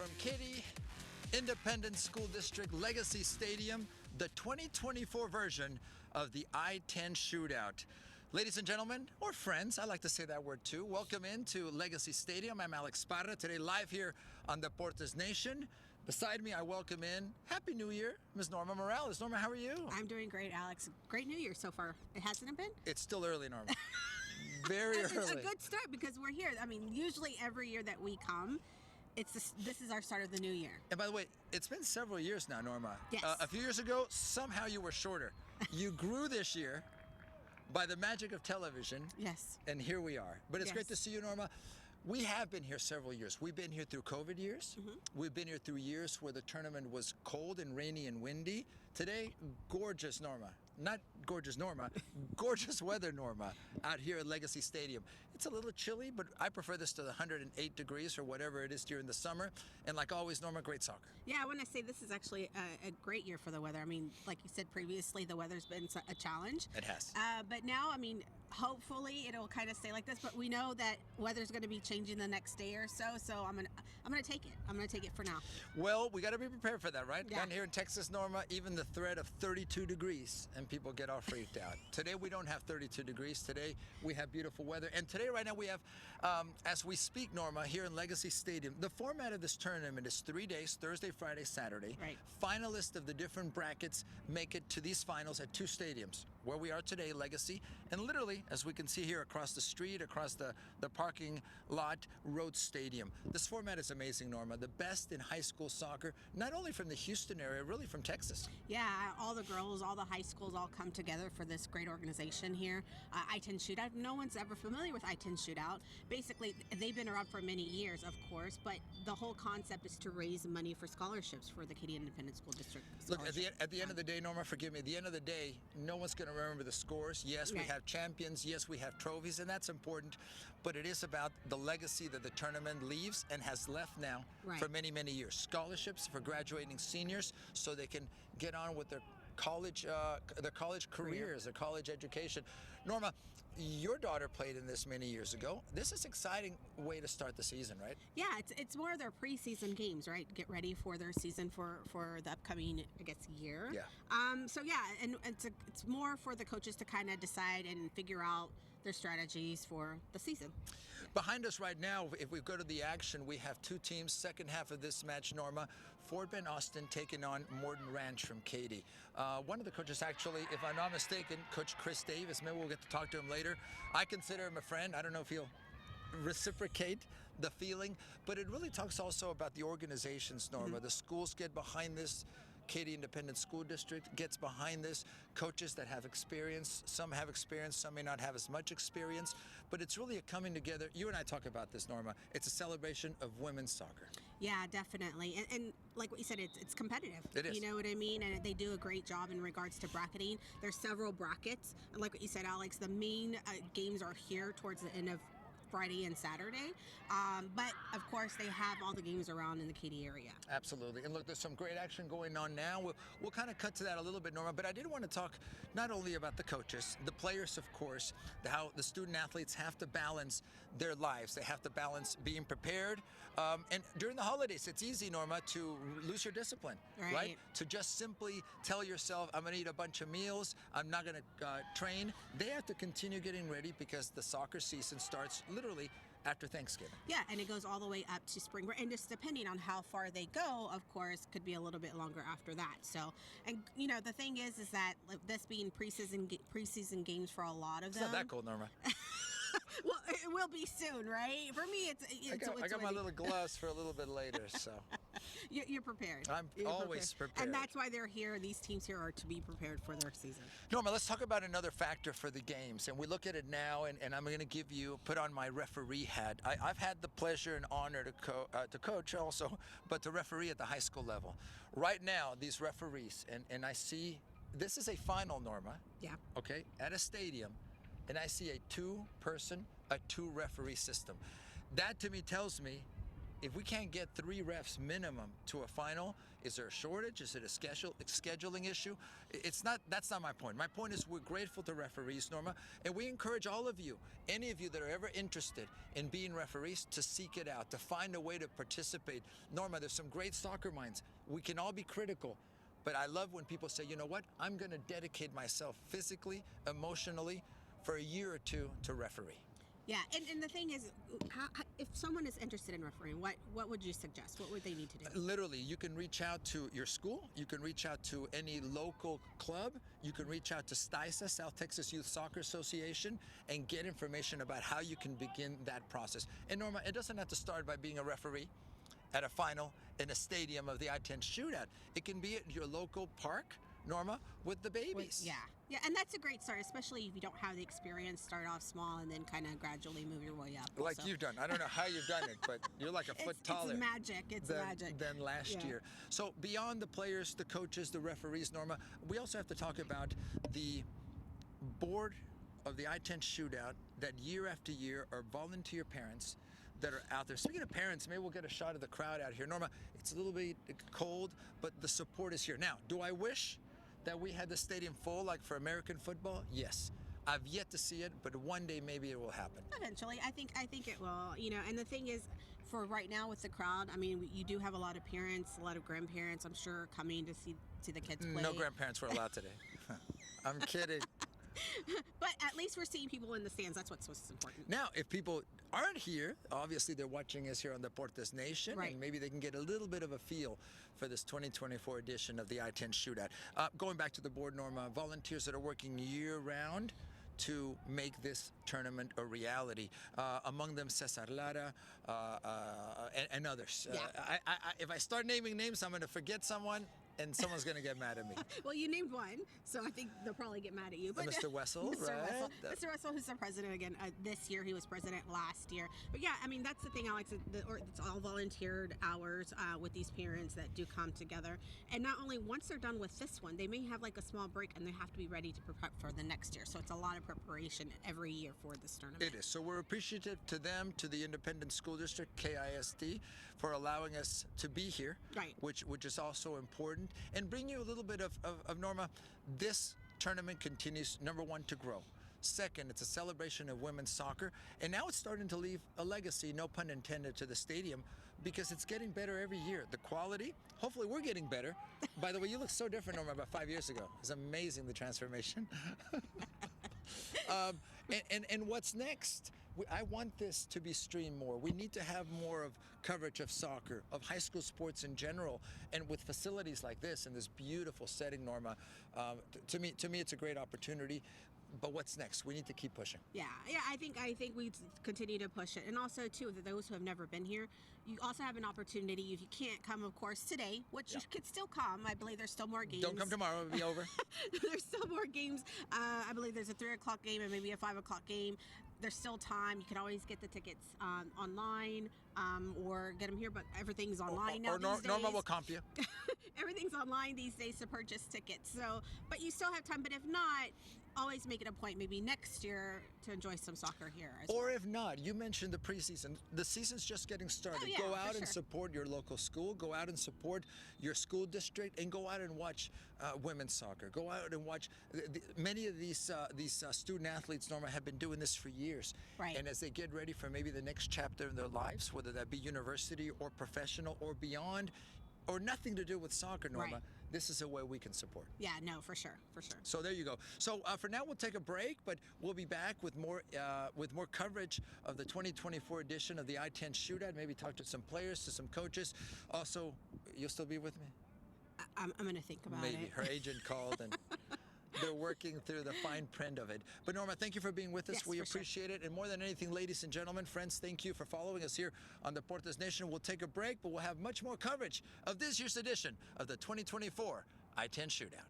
from Katy Independent School District Legacy Stadium, the 2024 version of the I-10 Shootout. Ladies and gentlemen, or friends, I like to say that word too, welcome into Legacy Stadium. I'm Alex Parra, today live here on Deportes Nation. Beside me, I welcome in, Happy New Year, Ms. Norma Morales. Norma, how are you? I'm doing great, Alex. Great New Year so far. It hasn't been? It's still early, Norma. Very early. It's a good start because we're here. I mean, usually every year that we come, this is our start of the new year. And by the way, it's been several years now, Norma. Yes. A few years ago, somehow you were shorter. You grew this year by the magic of television. Yes. And here we are. But it's Yes. great to see you, Norma. We have been here several years. We've been here through COVID years. We've been here through years where the tournament was cold and rainy and windy. Today, gorgeous Norma. Not gorgeous Norma, gorgeous weather Norma out here at Legacy Stadium. It's a little chilly, but I prefer this to the 108 degrees or whatever it is during the summer. And like always, Norma, great soccer. Yeah, I want to say this is actually a great year for the weather. I mean, like you said previously, the weather's been a challenge. It has. But now, I mean, hopefully it'll kind of stay like this. But we know that weather's going to be changing the next day or so. So I'm gonna take it. I'm gonna take it for now. Well, we got to be prepared for that, right? Yeah. Down here in Texas, Norma, even the threat of 32 degrees and people get all freaked out. Today we don't have 32 degrees. Today we have beautiful weather. And today, right now, we have, as we speak, Norma, here in Legacy Stadium, the format of this tournament is 3 days, Thursday, Friday, Saturday. Right. Finalists of the different brackets make it to these finals at two stadiums, where we are today, Legacy, and literally, as we can see here across the street, across the parking lot, Road Stadium. This format is amazing, Norma. The best in high school soccer, not only from the Houston area, really from Texas. Yeah, all the girls, all the high schools all come together for this great organization here. I-10 Shootout. No one's ever familiar with I-10 Shootout. Basically, they've been around for many years, of course, but the whole concept is to raise money for scholarships for the Katy Independent School District. Look, at the end of the day, Norma, forgive me, at the end of the day, no one's going to remember the scores. Yes, we Right. have champions. Yes, we have trophies, and that's important. But it is about the legacy that the tournament leaves and has left now Right. for many, many years. Scholarships for graduating seniors so they can get on with their college careers, their college education. Norma, your daughter played in this many years ago. This is an exciting way to start the season, right? Yeah, it's more of their preseason games, right? Get ready for their season for the upcoming, I guess, year. Yeah. So yeah, and it's more for the coaches to kind of decide and figure out their strategies for the season. Behind us right now, if we go to the action, we have two teams. Second half of this match, Norma, Fort Bend Austin taking on Morton Ranch from Katy. One of the coaches, actually, if I'm not mistaken, Coach Chris Davis, maybe we'll get to talk to him later. I consider him a friend. I don't know if he'll reciprocate the feeling, but it really talks also about the organizations, Norma. The schools get behind this. Katy Independent School District gets behind this. Coaches that have experience, some have experience, some may not have as much experience, but it's really a coming together. You and I talk about this, Norma. It's a celebration of women's soccer. Yeah, definitely. And like what you said, it's competitive. It is. You know what I mean? And they do a great job in regards to bracketing. There's several brackets. And like what you said, Alex, the main games are here towards the end of Friday and Saturday. But of course, they have all the games around in the Katy area. Absolutely. And look, there's some great action going on now. We'll kind of cut to that a little bit, Norma, but I did want to talk not only about the coaches, the players, of course, how the student athletes have to balance their lives. They have to balance being prepared. And during the holidays, it's easy, Norma, to lose your discipline, right? To just simply tell yourself, I'm going to eat a bunch of meals. I'm not going to train. They have to continue getting ready because the soccer season starts literally after Thanksgiving. Yeah, and it goes all the way up to spring break, and just depending on how far they go, of course, could be a little bit longer after that. So, and you know, the thing is that like, this being preseason games for a lot of them. It's not that cold, Norma. Well, it will be soon, right? For me, I got my little gloves for a little bit later, so. You're prepared. You're always prepared. And that's why they're here. These teams here are to be prepared for their season. Norma, let's talk about another factor for the games. And we look at it now, and I'm going to put on my referee hat. I've had the pleasure and honor to coach also, but to referee at the high school level. Right now, these referees, and I see, this is a final, Norma. Yeah. Okay, at a stadium, and I see a two-referee system. That to me tells me if we can't get 3 refs minimum to a final, is there a shortage? Is it a scheduling issue? That's not my point. My point is we're grateful to referees, Norma, and we encourage all of you, any of you that are ever interested in being referees, to seek it out, to find a way to participate. Norma, there's some great soccer minds. We can all be critical, but I love when people say, you know what, I'm going to dedicate myself physically, emotionally, for a year or 2 to referee. Yeah, and the thing is, if someone is interested in refereeing, what would you suggest? What would they need to do? Literally, you can reach out to your school. You can reach out to any local club. You can reach out to STISA, South Texas Youth Soccer Association, and get information about how you can begin that process. And Norma, it doesn't have to start by being a referee at a final in a stadium of the I-10 Shootout. It can be at your local park, Norma, with the babies. Yeah, and that's a great start, especially if you don't have the experience. Start off small and then kind of gradually move your way up. Like you've done. I don't know how you've done it, but you're like a foot taller. It's magic. It's magic. Than last year. So beyond the players, the coaches, the referees, Norma, we also have to talk about the board of the I-10 Shootout that year after year are volunteer parents that are out there. Speaking of parents, maybe we'll get a shot of the crowd out here. Norma, it's a little bit cold, but the support is here. Now, do I wish that we had the stadium full like for American football? Yes. I've yet to see it, but one day maybe it will happen. Eventually, I think it will. You know, and the thing is, for right now with the crowd, I mean, you do have a lot of parents, a lot of grandparents, I'm sure, coming to see the kids play. No grandparents were allowed today. I'm kidding. But at least we're seeing people in the stands. That's what's important. Now, if people aren't here, obviously they're watching us here on Deportes Nation, right, and maybe they can get a little bit of a feel for this 2024 edition of the I-10 Shootout. Going back to the board, Norma, volunteers that are working year-round to make this tournament a reality. Among them, Cesar Lara and others. Yeah. If I start naming names, I'm going to forget someone, and someone's going to get mad at me. Well, you named one, so I think they'll probably get mad at you. But Mr. Wessel, Mr. right? Mr. Wessel, who's the president again this year. He was president last year. But yeah, I mean, that's the thing, Alex. It's all volunteered hours with these parents that do come together. And not only once they're done with this one, they may have like a small break, and they have to be ready to prepare for the next year. So it's a lot of preparation every year for this tournament. It is. So we're appreciative to them, to the Independent School District, KISD, for allowing us to be here, right, which is also important, and bring you a little bit of Norma. This tournament continues, number one, to grow. Second, it's a celebration of women's soccer, and now it's starting to leave a legacy, no pun intended, to the stadium, because it's getting better every year. The quality, hopefully we're getting better. By the way, you look so different, Norma, about 5 years ago. It's amazing, the transformation. And what's next? I want this to be streamed more. We need to have more of coverage of soccer, of high school sports in general, and with facilities like this in this beautiful setting, Norma. To me, it's a great opportunity. But what's next? We need to keep pushing. Yeah. I think we continue to push it, and also too, those who have never been here, you also have an opportunity. If you can't come, of course, today, which you could still come. I believe there's still more games. Don't come tomorrow; it'll be over. There's still more games. I believe there's a 3 o'clock game and maybe a 5 o'clock game. There's still time. You can always get the tickets online or get them here, but everything's online now. Norma will comp you. Everything's online these days to purchase tickets. So, but you still have time. But if not, always make it a point maybe next year to enjoy some soccer here. Or if not, you mentioned the preseason. The season's just getting started. Oh, yeah, go out and sure. support your local school. Go out and support your school district, and go out and watch women's soccer. Go out and watch. Many of these student athletes, Norma, have been doing this for years. Right. And as they get ready for maybe the next chapter in their lives, whether that be university or professional or beyond, or nothing to do with soccer, Norma, right, this is a way we can support. Yeah, no, for sure. So there you go. So for now, we'll take a break, but we'll be back with more coverage of the 2024 edition of the I-10 Shootout. Maybe talk to some players, to some coaches. Also, you'll still be with me? I'm going to think about it. Maybe. Her agent called, and they're working through the fine print of it. But Norma, thank you for being with us. Yes, we appreciate it. And more than anything, ladies and gentlemen, friends, thank you for following us here on Deportes Nation. We'll take a break, but we'll have much more coverage of this year's edition of the 2024 I-10 Shootout.